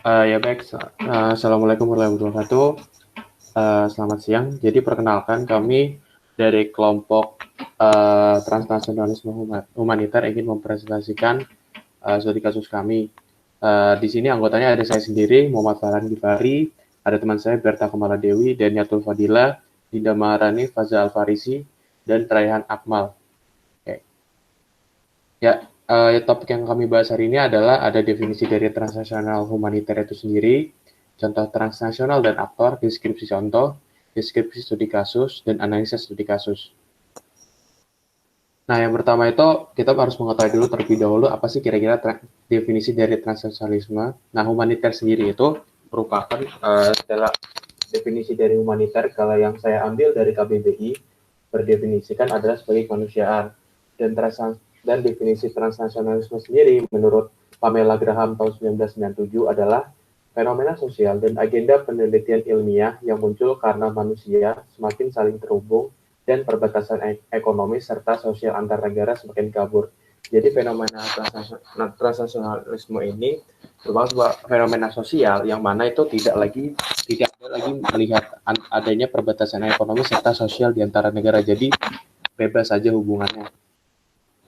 Ya baik, Assalamualaikum warahmatullahi wabarakatuh. Selamat siang. Jadi perkenalkan kami dari kelompok transnasionalisme humaniter ingin mempresentasikan studi kasus kami. Di sini anggotanya ada saya sendiri, Muhammad Farhan Gifari, ada teman saya Berta Kamala Dewi, Daniatul Fadila, Dinda Maharani, Faza Alfarisi, dan Raihan Akmal. Oke. Ya, topik yang kami bahas hari ini adalah ada definisi dari transnasional humaniter itu sendiri, contoh transnasional dan aktor, deskripsi contoh, deskripsi studi kasus, dan analisa studi kasus. Nah, yang pertama itu kita harus mengetahui dulu terlebih dahulu apa sih kira-kira definisi dari transnasionalisme. Nah, humaniter sendiri itu merupakan adalah definisi dari humaniter kalau yang saya ambil dari KBBI berdefinisikan adalah sebagai kemanusiaan dan definisi transnasionalisme sendiri menurut Pamela Graham tahun 1997 adalah fenomena sosial dan agenda penelitian ilmiah yang muncul karena manusia semakin saling terhubung dan perbatasan ekonomi serta sosial antar negara semakin kabur. Jadi fenomena transnasionalisme ini merupakan sebuah fenomena sosial yang mana itu tidak ada lagi melihat adanya perbatasan ekonomi serta sosial di antara negara. Jadi bebas saja hubungannya.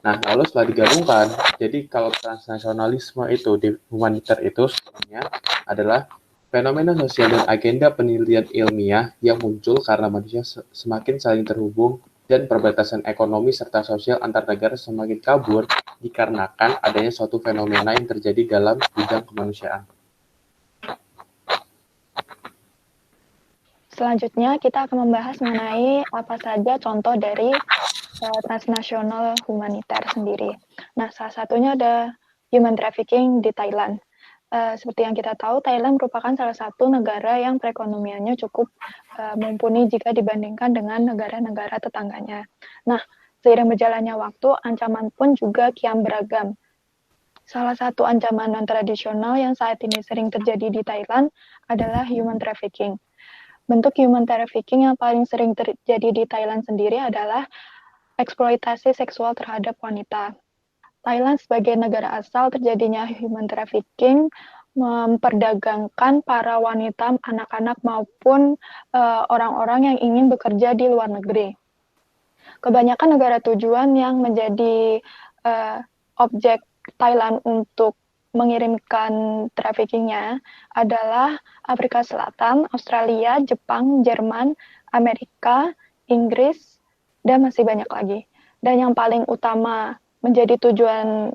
Nah, lalu setelah digabungkan, jadi kalau transnasionalisme itu di humaniter itu sebenarnya adalah fenomena sosial dan agenda penelitian ilmiah yang muncul karena manusia semakin saling terhubung dan perbatasan ekonomi serta sosial antar negara semakin kabur dikarenakan adanya suatu fenomena yang terjadi dalam bidang kemanusiaan. Selanjutnya, kita akan membahas mengenai apa saja contoh dari transnasional humaniter sendiri. Nah, salah satunya ada human trafficking di Thailand. Seperti yang kita tahu, Thailand merupakan salah satu negara yang perekonomiannya cukup mumpuni jika dibandingkan dengan negara-negara tetangganya. Nah, seiring berjalannya waktu, ancaman pun juga kian beragam. Salah satu ancaman non-tradisional yang saat ini sering terjadi di Thailand adalah human trafficking. Bentuk human trafficking yang paling sering terjadi di Thailand sendiri adalah eksploitasi seksual terhadap wanita. Thailand sebagai negara asal terjadinya human trafficking memperdagangkan para wanita, anak-anak maupun orang-orang yang ingin bekerja di luar negeri. Kebanyakan negara tujuan yang menjadi objek Thailand untuk mengirimkan traffickingnya adalah Afrika Selatan, Australia, Jepang, Jerman, Amerika, Inggris, dan masih banyak lagi. Dan yang paling utama menjadi tujuan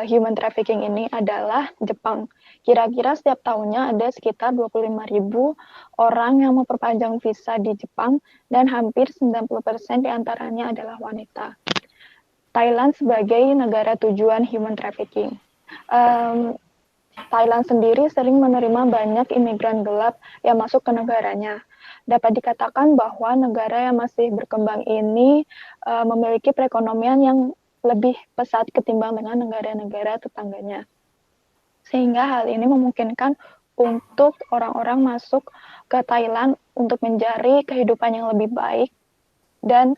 human trafficking ini adalah Jepang. Kira-kira setiap tahunnya ada sekitar 25.000 orang yang memperpanjang visa di Jepang dan hampir 90% diantaranya adalah wanita. Thailand sebagai negara tujuan human trafficking. Thailand sendiri sering menerima banyak imigran gelap yang masuk ke negaranya. Dapat dikatakan bahwa negara yang masih berkembang ini memiliki perekonomian yang lebih pesat ketimbang dengan negara-negara tetangganya. Sehingga hal ini memungkinkan untuk orang-orang masuk ke Thailand untuk mencari kehidupan yang lebih baik dan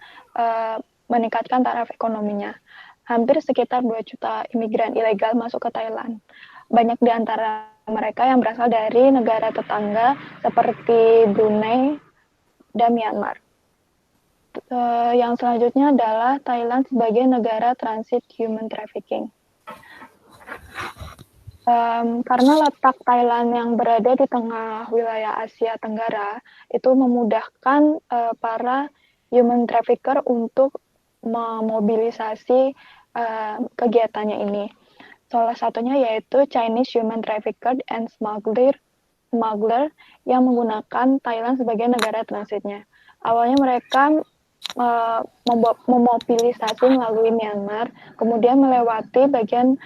meningkatkan taraf ekonominya. Hampir sekitar 2 juta imigran ilegal masuk ke Thailand. Banyak di antara mereka yang berasal dari negara tetangga seperti Brunei dan Myanmar. Yang selanjutnya adalah Thailand sebagai negara transit human trafficking. Karena letak Thailand yang berada di tengah wilayah Asia Tenggara, itu memudahkan para human trafficker untuk memobilisasi kegiatannya ini. Salah satunya yaitu Chinese Human Trafficker and Smuggler yang menggunakan Thailand sebagai negara transitnya. Awalnya mereka memobilisasi melalui Myanmar, kemudian melewati bagian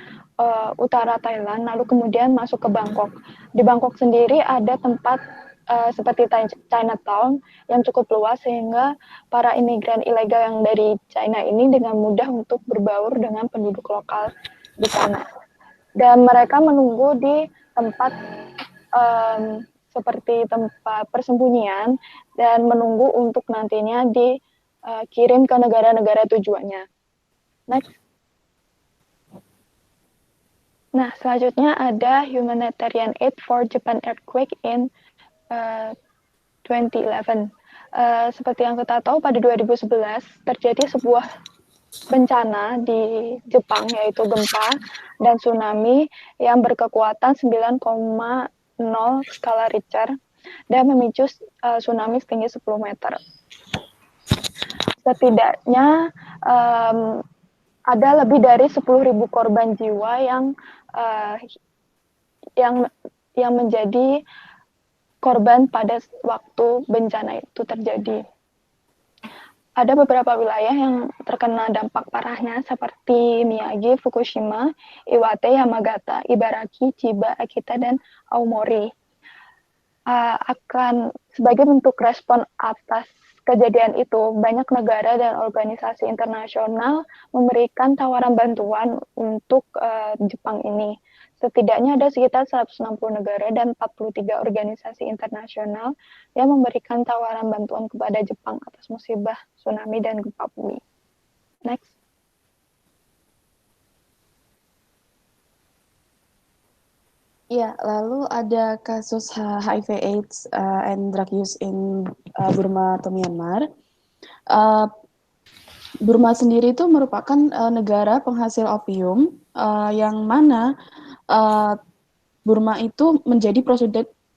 utara Thailand, lalu kemudian masuk ke Bangkok. Di Bangkok sendiri ada tempat seperti Chinatown yang cukup luas sehingga para imigran ilegal yang dari China ini dengan mudah untuk berbaur dengan penduduk lokal di sana. Dan mereka menunggu di tempat seperti tempat persembunyian dan menunggu untuk nantinya dikirim ke negara-negara tujuannya. Next. Nah, selanjutnya ada humanitarian aid for Japan earthquake in 2011. Seperti yang kita tahu, pada 2011 terjadi sebuah bencana di Jepang, yaitu gempa dan tsunami yang berkekuatan 9,0 skala Richter dan memicu tsunami setinggi 10 meter. Setidaknya ada lebih dari 10.000 korban jiwa yang menjadi korban pada waktu bencana itu terjadi. Ada beberapa wilayah yang terkena dampak parahnya seperti Miyagi, Fukushima, Iwate, Yamagata, Ibaraki, Chiba, Akita, dan Aomori. Sebagai bentuk respon atas kejadian itu, banyak negara dan organisasi internasional memberikan tawaran bantuan untuk Jepang ini. Setidaknya ada sekitar 160 negara dan 43 organisasi internasional yang memberikan tawaran bantuan kepada Jepang atas musibah tsunami dan gempa bumi. Next. Ya, lalu ada kasus HIV/AIDS and drug use in Burma atau Myanmar. Burma sendiri itu merupakan negara penghasil opium yang mana Burma itu menjadi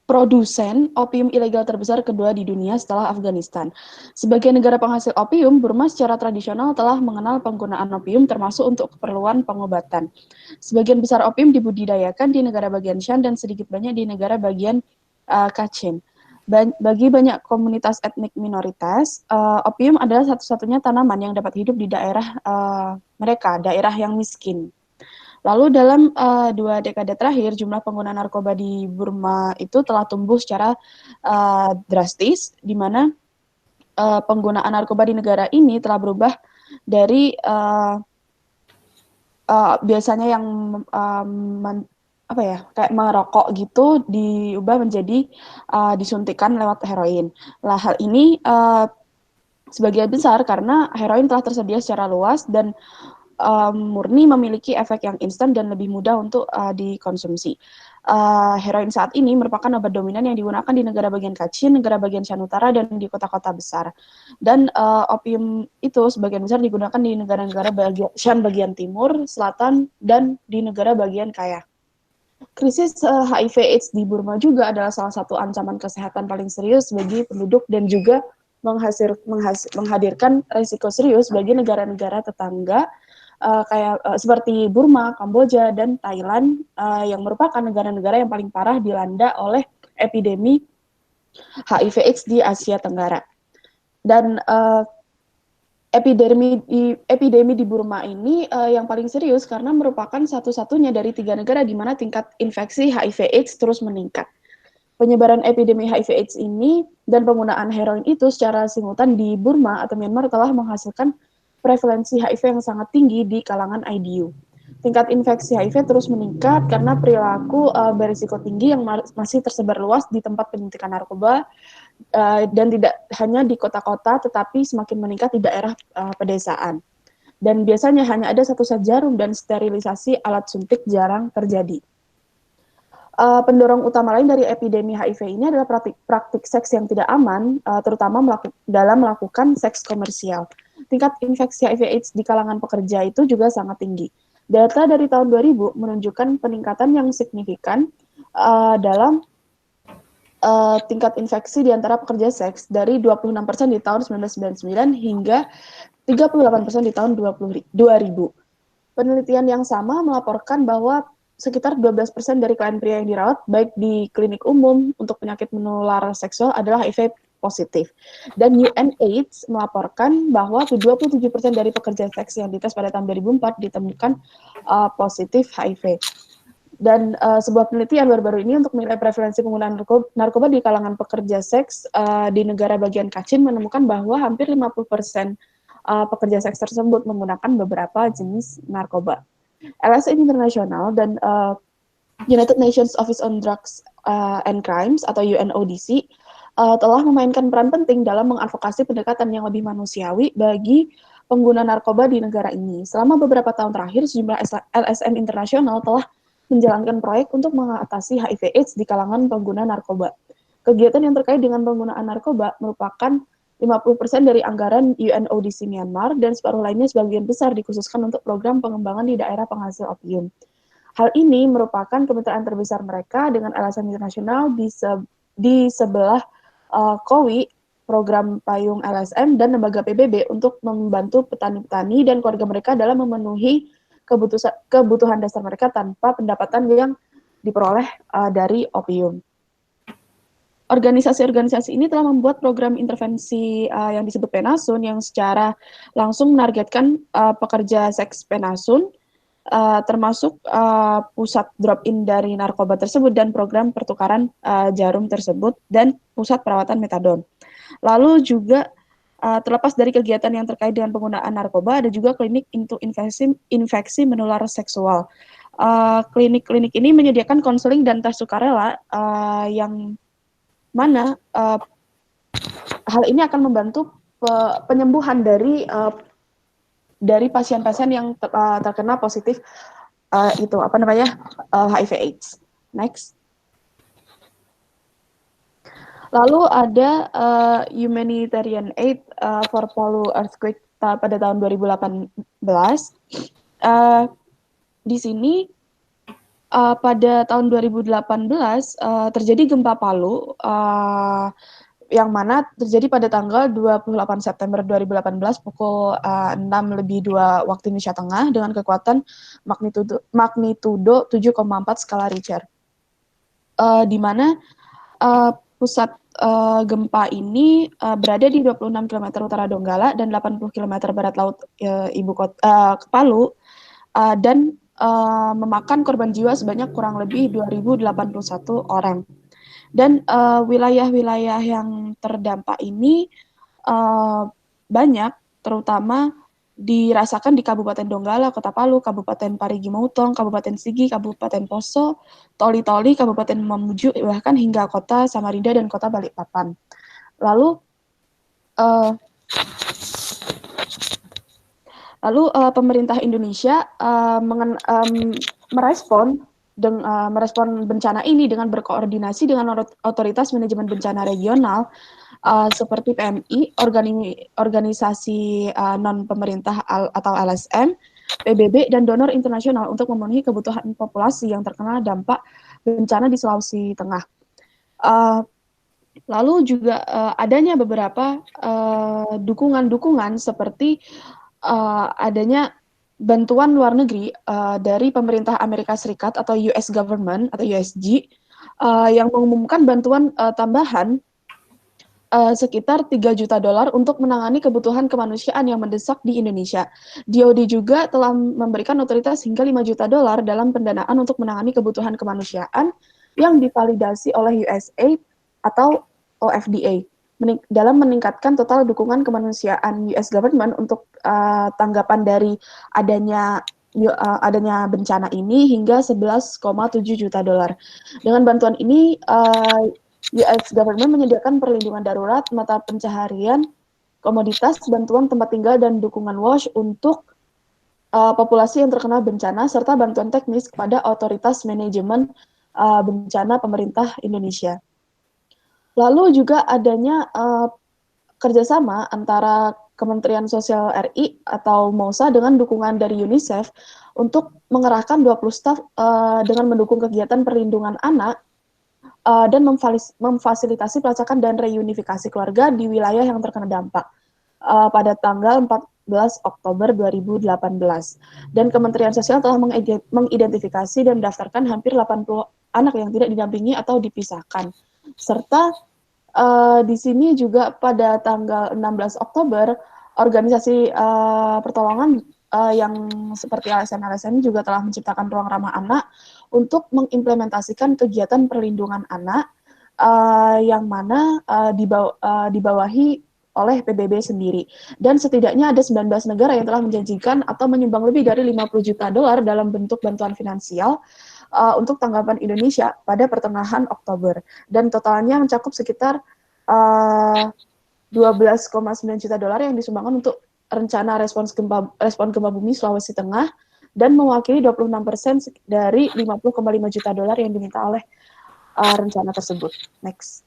produsen opium ilegal terbesar kedua di dunia setelah Afghanistan. Sebagai negara penghasil opium, Burma secara tradisional telah mengenal penggunaan opium termasuk untuk keperluan pengobatan. Sebagian besar opium dibudidayakan di negara bagian Shan dan sedikit banyak di negara bagian Kachin. Bagi banyak komunitas etnik minoritas, opium adalah satu-satunya tanaman yang dapat hidup di daerah mereka, daerah yang miskin. Lalu dalam 2 dekade terakhir, jumlah pengguna narkoba di Burma itu telah tumbuh secara drastis, di mana penggunaan narkoba di negara ini telah berubah dari biasanya yang kayak merokok gitu, diubah menjadi disuntikan lewat heroin. Nah, hal ini sebagian besar karena heroin telah tersedia secara luas dan murni memiliki efek yang instan dan lebih mudah untuk dikonsumsi. Heroin saat ini merupakan obat dominan yang digunakan di negara bagian Kachin, negara bagian Shan Utara, dan di kota-kota besar. Dan opium itu sebagian besar digunakan di negara-negara Shan bagian timur, selatan, dan di negara bagian kaya. Krisis HIV/AIDS di Burma juga adalah salah satu ancaman kesehatan paling serius bagi penduduk dan juga menghadirkan risiko serius bagi negara-negara tetangga seperti Burma, Kamboja, dan Thailand yang merupakan negara-negara yang paling parah dilanda oleh epidemi HIV/AIDS di Asia Tenggara. Dan epidemi di Burma ini yang paling serius karena merupakan satu-satunya dari 3 negara di mana tingkat infeksi HIV/AIDS terus meningkat. Penyebaran epidemi HIV/AIDS ini dan penggunaan heroin itu secara simultan di Burma atau Myanmar telah menghasilkan prevalensi HIV yang sangat tinggi di kalangan IDU. Tingkat infeksi HIV terus meningkat karena perilaku berisiko tinggi yang masih tersebar luas di tempat penyuntikan narkoba dan tidak hanya di kota-kota tetapi semakin meningkat di daerah pedesaan. Dan biasanya hanya ada satu set jarum dan sterilisasi alat suntik jarang terjadi. Pendorong utama lain dari epidemi HIV ini adalah praktik seks yang tidak aman, terutama dalam melakukan seks komersial. Tingkat infeksi HIV/AIDS di kalangan pekerja itu juga sangat tinggi. Data dari tahun 2000 menunjukkan peningkatan yang signifikan dalam tingkat infeksi di antara pekerja seks dari 26% di tahun 1999 hingga 38% di tahun 2000. Penelitian yang sama melaporkan bahwa sekitar 12% dari klien pria yang dirawat, baik di klinik umum untuk penyakit menular seksual adalah HIV positif. Dan UNAIDS melaporkan bahwa 27% dari pekerja seks yang dites pada tahun 2004 ditemukan positif HIV. Dan sebuah penelitian baru-baru ini untuk menilai prevalensi penggunaan narkoba di kalangan pekerja seks di negara bagian Kachin menemukan bahwa hampir 50% pekerja seks tersebut menggunakan beberapa jenis narkoba. LSM International dan United Nations Office on Drugs and Crimes atau UNODC telah memainkan peran penting dalam mengadvokasi pendekatan yang lebih manusiawi bagi pengguna narkoba di negara ini. Selama beberapa tahun terakhir, sejumlah LSM internasional telah menjalankan proyek untuk mengatasi HIV/AIDS di kalangan pengguna narkoba. Kegiatan yang terkait dengan penggunaan narkoba merupakan 50% dari anggaran UNODC Myanmar dan separuh lainnya sebagian besar dikhususkan untuk program pengembangan di daerah penghasil opium. Hal ini merupakan kemitraan terbesar mereka dengan LSM Internasional di sebelah KOWI, program payung LSM, dan lembaga PBB untuk membantu petani-petani dan keluarga mereka dalam memenuhi kebutuhan dasar mereka tanpa pendapatan yang diperoleh dari opium. Organisasi-organisasi ini telah membuat program intervensi yang disebut Penasun yang secara langsung menargetkan pekerja seks Penasun, termasuk pusat drop-in dari narkoba tersebut dan program pertukaran jarum tersebut dan pusat perawatan metadon. Lalu juga terlepas dari kegiatan yang terkait dengan penggunaan narkoba, ada juga klinik untuk infeksi menular seksual. Klinik-klinik ini menyediakan konseling dan tes sukarela yang mana hal ini akan membantu penyembuhan dari pasien-pasien yang terkena positif HIV/AIDS. Next. Lalu ada humanitarian aid for Palu earthquake pada tahun 2018. Di sini pada tahun 2018 terjadi gempa Palu yang mana terjadi pada tanggal 28 September 2018 pukul 6:02 waktu Indonesia Tengah dengan kekuatan magnitudo 7,4 skala Richter. Di mana pusat gempa ini berada di 26 km utara Donggala dan 80 km barat laut ibu kota Palu dan memakan korban jiwa sebanyak kurang lebih 2.081 orang. Dan wilayah-wilayah yang terdampak ini banyak, terutama dirasakan di Kabupaten Donggala, Kota Palu, Kabupaten Parigi Mutong, Kabupaten Sigi, Kabupaten Poso, Toli-Toli, Kabupaten Mamuju, bahkan hingga Kota Samarinda dan Kota Balikpapan. Lalu pemerintah Indonesia merespon bencana ini dengan berkoordinasi dengan otoritas manajemen bencana regional seperti PMI, organisasi non-pemerintah atau LSM, PBB, dan donor internasional untuk memenuhi kebutuhan populasi yang terkena dampak bencana di Sulawesi Tengah. Lalu juga adanya beberapa dukungan-dukungan seperti adanya bantuan luar negeri dari pemerintah Amerika Serikat atau US Government atau USG yang mengumumkan bantuan tambahan sekitar $3 juta untuk menangani kebutuhan kemanusiaan yang mendesak di Indonesia. DoD juga telah memberikan otoritas hingga $5 juta dalam pendanaan untuk menangani kebutuhan kemanusiaan yang divalidasi oleh USAID atau OFDA dalam meningkatkan total dukungan kemanusiaan US Government untuk tanggapan dari adanya bencana ini hingga $11,7 juta. Dengan bantuan ini, US Government menyediakan perlindungan darurat, mata pencaharian, komoditas, bantuan tempat tinggal, dan dukungan WASH untuk populasi yang terkena bencana, serta bantuan teknis kepada otoritas manajemen bencana pemerintah Indonesia. Lalu juga adanya kerjasama antara Kementerian Sosial RI atau MOSA dengan dukungan dari UNICEF untuk mengerahkan 20 staf dengan mendukung kegiatan perlindungan anak dan memfasilitasi pelacakan dan reunifikasi keluarga di wilayah yang terkena dampak pada tanggal 14 Oktober 2018. Dan Kementerian Sosial telah mengidentifikasi dan mendaftarkan hampir 80 anak yang tidak didampingi atau dipisahkan. Serta di sini juga pada tanggal 16 Oktober, organisasi pertolongan yang seperti LSM juga telah menciptakan ruang ramah anak untuk mengimplementasikan kegiatan perlindungan anak yang mana dibawahi oleh PBB sendiri. Dan setidaknya ada 19 negara yang telah menjanjikan atau menyumbang lebih dari $50 juta dalam bentuk bantuan finansial untuk tanggapan Indonesia pada pertengahan Oktober. Dan totalnya mencakup sekitar $12,9 juta yang disumbangkan untuk rencana respon gempa bumi Sulawesi Tengah dan mewakili 26% dari 50,5 juta dolar yang diminta oleh rencana tersebut. Next.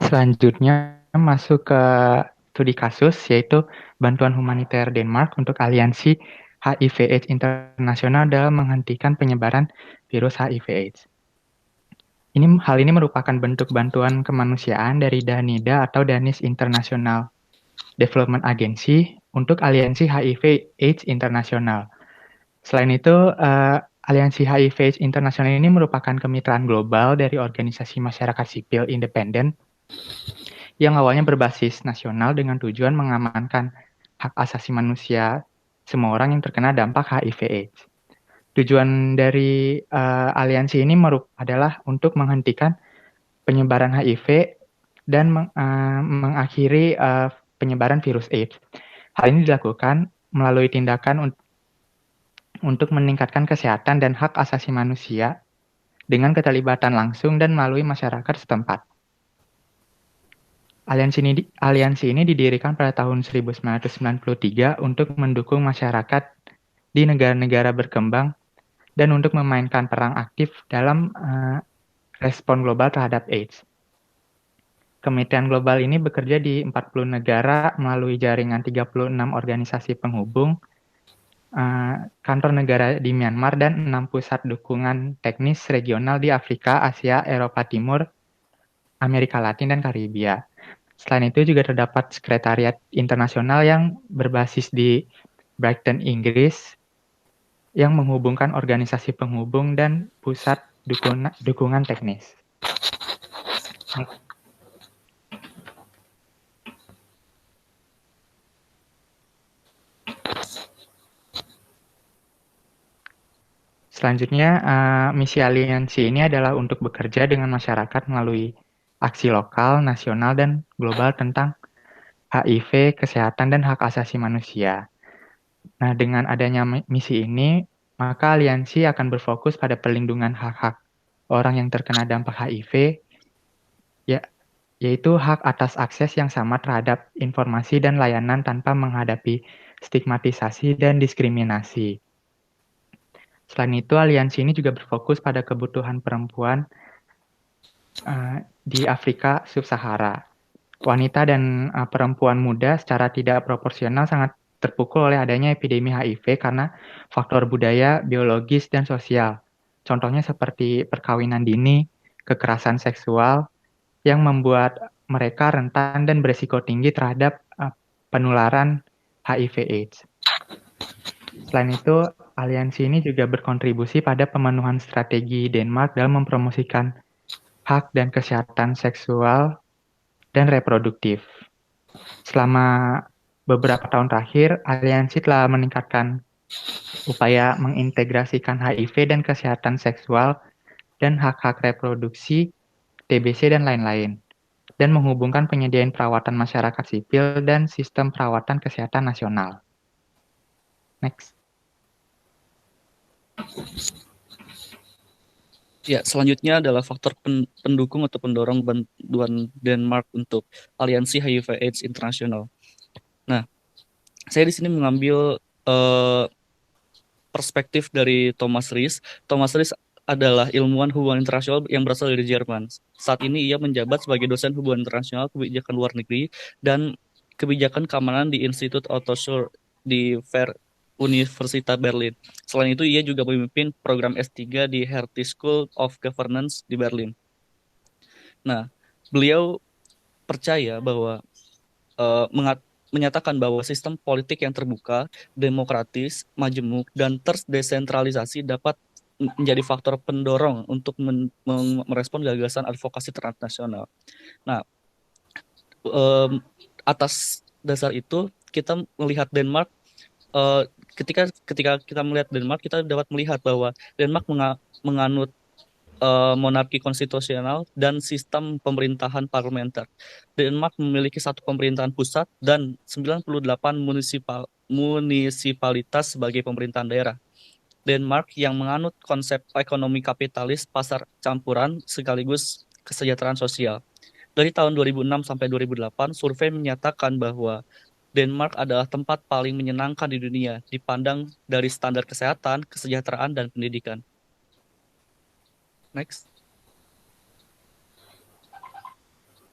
Selanjutnya masuk ke studi kasus, yaitu bantuan humaniter Denmark untuk aliansi HIV/AIDS internasional dalam menghentikan penyebaran virus HIV/AIDS. Hal ini merupakan bentuk bantuan kemanusiaan dari DANIDA atau Danish International Development Agency untuk aliansi HIV/AIDS internasional. Selain itu, aliansi HIV/AIDS internasional ini merupakan kemitraan global dari organisasi masyarakat sipil independen yang awalnya berbasis nasional dengan tujuan mengamankan hak asasi manusia semua orang yang terkena dampak HIV/AIDS. Tujuan dari aliansi ini adalah untuk menghentikan penyebaran HIV dan mengakhiri penyebaran virus AIDS. Hal ini dilakukan melalui tindakan untuk meningkatkan kesehatan dan hak asasi manusia dengan keterlibatan langsung dan melalui masyarakat setempat. Aliansi ini didirikan pada tahun 1993 untuk mendukung masyarakat di negara-negara berkembang dan untuk memainkan peran aktif dalam respon global terhadap AIDS. Kemitraan global ini bekerja di 40 negara melalui jaringan 36 organisasi penghubung, kantor negara di Myanmar, dan 6 pusat dukungan teknis regional di Afrika, Asia, Eropa Timur, Amerika Latin, dan Karibia. Selain itu juga terdapat sekretariat internasional yang berbasis di Brighton, Inggris, yang menghubungkan organisasi penghubung dan pusat dukungan teknis. Selanjutnya, misi aliansi ini adalah untuk bekerja dengan masyarakat melalui aksi lokal, nasional, dan global tentang HIV, kesehatan, dan hak asasi manusia. Nah, dengan adanya misi ini, maka aliansi akan berfokus pada perlindungan hak-hak orang yang terkena dampak HIV, yaitu hak atas akses yang sama terhadap informasi dan layanan tanpa menghadapi stigmatisasi dan diskriminasi. Selain itu, aliansi ini juga berfokus pada kebutuhan perempuan di Afrika Sub-Sahara. Wanita dan perempuan muda secara tidak proporsional sangat terpukul oleh adanya epidemi HIV karena faktor budaya, biologis, dan sosial. Contohnya seperti perkawinan dini, kekerasan seksual, yang membuat mereka rentan dan berisiko tinggi terhadap penularan HIV/AIDS. Selain itu, aliansi ini juga berkontribusi pada pemenuhan strategi Denmark dalam mempromosikan hak dan kesehatan seksual dan reproduktif. Selama beberapa tahun terakhir, aliansi telah meningkatkan upaya mengintegrasikan HIV dan kesehatan seksual dan hak-hak reproduksi, TBC, dan lain-lain, dan menghubungkan penyediaan perawatan masyarakat sipil dan sistem perawatan kesehatan nasional. Next. Ya, selanjutnya adalah faktor pendukung atau pendorong bantuan Denmark untuk aliansi HIV/AIDS internasional. Nah, saya di sini mengambil perspektif dari Thomas Ries. Thomas Ries adalah ilmuwan hubungan internasional yang berasal dari Jerman. Saat ini ia menjabat sebagai dosen hubungan internasional, kebijakan luar negeri, dan kebijakan keamanan di Institut Otto Suhr di Universitas Berlin. Selain itu, ia juga memimpin program S3 di Hertie School of Governance di Berlin. Nah, beliau percaya bahwa menyatakan bahwa sistem politik yang terbuka, demokratis, majemuk, dan terdesentralisasi dapat menjadi faktor pendorong untuk merespon gagasan advokasi transnasional. Nah, atas dasar itu kita melihat Denmark, ketika kita melihat Denmark, kita dapat melihat bahwa Denmark menganut monarki konstitusional dan sistem pemerintahan parlementer. Denmark memiliki satu pemerintahan pusat dan 98 munisipalitas sebagai pemerintahan daerah. Denmark yang menganut konsep ekonomi kapitalis pasar campuran sekaligus kesejahteraan sosial. Dari tahun 2006 sampai 2008, survei menyatakan bahwa Denmark adalah tempat paling menyenangkan di dunia, dipandang dari standar kesehatan, kesejahteraan, dan pendidikan. Next.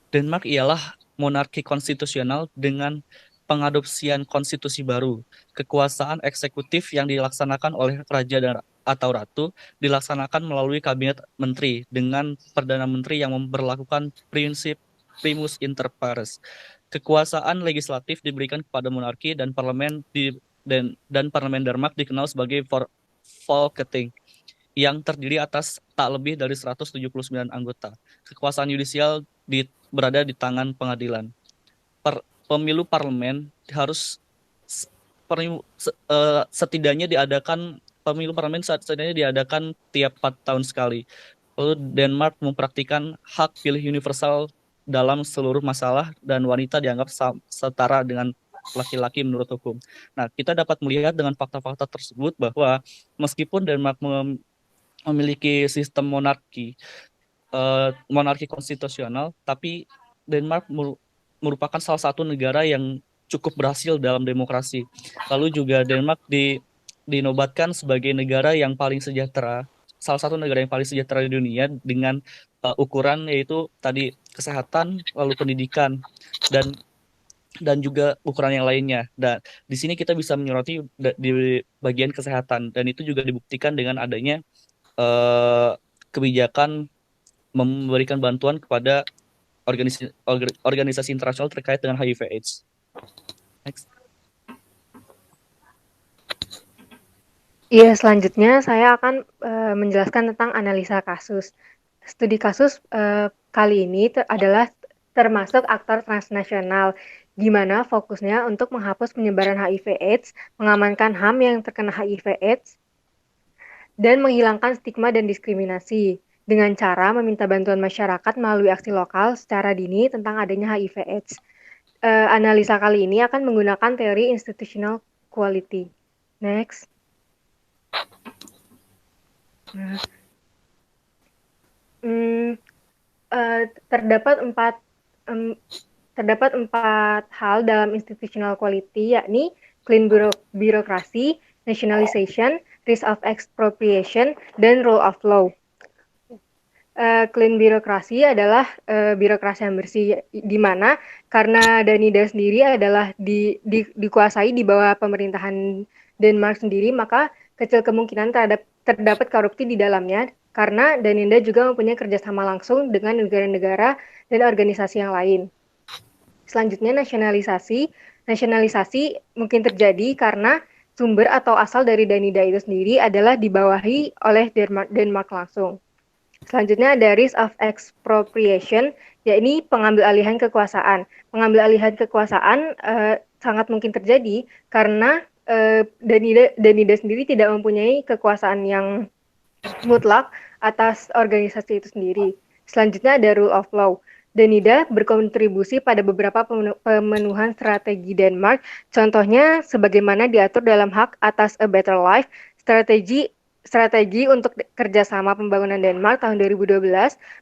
Denmark ialah monarki konstitusional dengan pengadopsian konstitusi baru. Kekuasaan eksekutif yang dilaksanakan oleh raja atau ratu dilaksanakan melalui kabinet menteri dengan perdana menteri yang memperlakukan prinsip primus inter pares. Kekuasaan legislatif diberikan kepada monarki dan parlemen dan parlemen Denmark dikenal sebagai Folketing yang terdiri atas tak lebih dari 179 anggota. Kekuasaan yudisial berada di tangan pengadilan. Pemilu parlemen harus setidaknya diadakan tiap 4 tahun sekali. Lalu Denmark mempraktikkan hak pilih universal dalam seluruh masalah dan wanita dianggap setara dengan laki-laki menurut hukum. Nah, kita dapat melihat dengan fakta-fakta tersebut bahwa meskipun Denmark memiliki sistem monarki konstitusional, tapi Denmark merupakan salah satu negara yang cukup berhasil dalam demokrasi. Lalu juga Denmark dinobatkan sebagai negara yang paling sejahtera, salah satu negara yang paling sejahtera di dunia dengan ukuran yaitu tadi kesehatan, lalu pendidikan, dan juga ukuran yang lainnya. Dan di sini kita bisa menyoroti di bagian kesehatan, dan itu juga dibuktikan dengan adanya kebijakan memberikan bantuan kepada organisasi internasional terkait dengan HIV/AIDS. Next. Iya, selanjutnya saya akan menjelaskan tentang analisa kasus. Studi kasus kali ini adalah termasuk aktor transnasional, di mana fokusnya untuk menghapus penyebaran HIV/AIDS, mengamankan HAM yang terkena HIV/AIDS, dan menghilangkan stigma dan diskriminasi dengan cara meminta bantuan masyarakat melalui aksi lokal secara dini tentang adanya HIV/AIDS. Analisa kali ini akan menggunakan teori institutional quality. Next. Terdapat empat hal dalam institutional quality, yakni clean bureaucracy, nationalization, risk of expropriation, dan rule of law. Clean bureaucracy adalah birokrasi yang bersih, di mana karena Danida sendiri adalah dikuasai di bawah pemerintahan Denmark sendiri, maka kecil kemungkinan terdapat korupsi di dalamnya, karena Danida juga mempunyai kerjasama langsung dengan negara-negara dan organisasi yang lain. Selanjutnya nasionalisasi. Nasionalisasi mungkin terjadi karena sumber atau asal dari Danida itu sendiri adalah dibawahi oleh Denmark langsung. Selanjutnya ada risk of expropriation, yakni pengambil alihan kekuasaan. Pengambil alihan kekuasaan sangat mungkin terjadi karena Danida sendiri tidak mempunyai kekuasaan yang mutlak atas organisasi itu sendiri. Selanjutnya ada rule of law. Danida berkontribusi pada beberapa pemenuhan strategi Denmark, contohnya sebagaimana diatur dalam Hak Atas a Better Life, strategi untuk kerjasama pembangunan Denmark tahun 2012,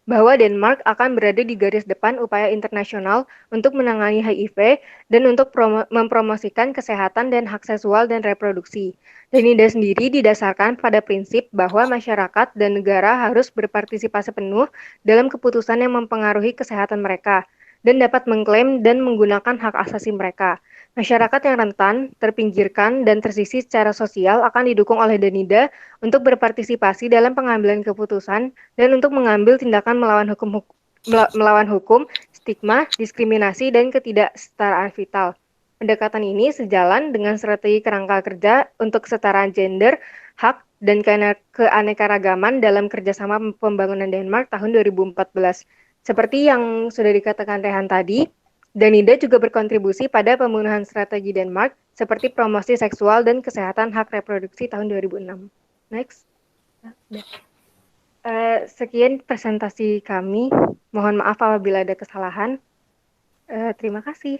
bahwa Denmark akan berada di garis depan upaya internasional untuk menangani HIV dan untuk mempromosikan kesehatan dan hak seksual dan reproduksi. Danida sendiri didasarkan pada prinsip bahwa masyarakat dan negara harus berpartisipasi penuh dalam keputusan yang mempengaruhi kesehatan mereka dan dapat mengklaim dan menggunakan hak asasi mereka. Masyarakat yang rentan, terpinggirkan, dan tersisih secara sosial akan didukung oleh Danida untuk berpartisipasi dalam pengambilan keputusan dan untuk mengambil tindakan melawan hukum, stigma, diskriminasi, dan ketidaksetaraan vital. Pendekatan ini sejalan dengan strategi kerangka kerja untuk kesetaraan gender, hak, dan keanekaragaman dalam kerjasama pembangunan Denmark tahun 2014. Seperti yang sudah dikatakan Rehan tadi, Danida juga berkontribusi pada pembunuhan strategi Denmark seperti promosi seksual dan kesehatan hak reproduksi tahun 2006. Next. Sekian presentasi kami. Mohon maaf apabila ada kesalahan. Terima kasih.